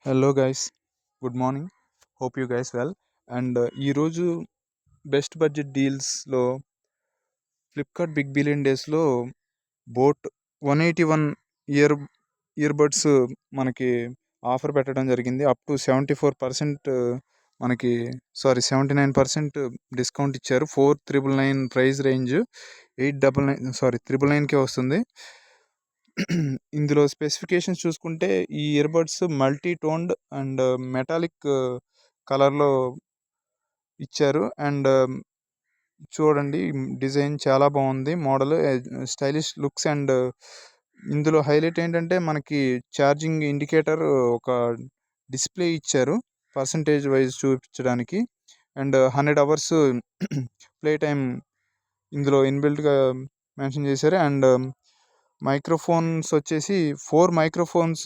Hello guys, good morning. Hope you guys well. And ఈరోజు best budget డీల్స్లో Flipkart big billion డేస్లో boAt 181 ear earbuds మనకి offer పెట్టడం జరిగింది. అప్ టు 74% మనకి 79% డిస్కౌంట్ ఇచ్చారు. 4999 ప్రైస్ రేంజ్, 999 వస్తుంది. ఇందులో స్పెసిఫికేషన్స్ చూసుకుంటే ఈ earbuds multi toned and metallic కలర్లో ఇచ్చారు. అండ్ చూడండి, డిజైన్ చాలా బాగుంది, మోడల్ స్టైలిష్ లుక్స్. అండ్ ఇందులో హైలైట్ ఏంటంటే మనకి ఛార్జింగ్ ఇండికేటర్ ఒక డిస్ప్లే ఇచ్చారు పర్సంటేజ్ వైజ్ చూపించడానికి. అండ్ 100 అవర్స్ ప్లే టైం ఇందులో ఇన్బిల్ట్గా మెన్షన్ చేశారు. అండ్ మైక్రోఫోన్స్ వచ్చేసి 4 మైక్రోఫోన్స్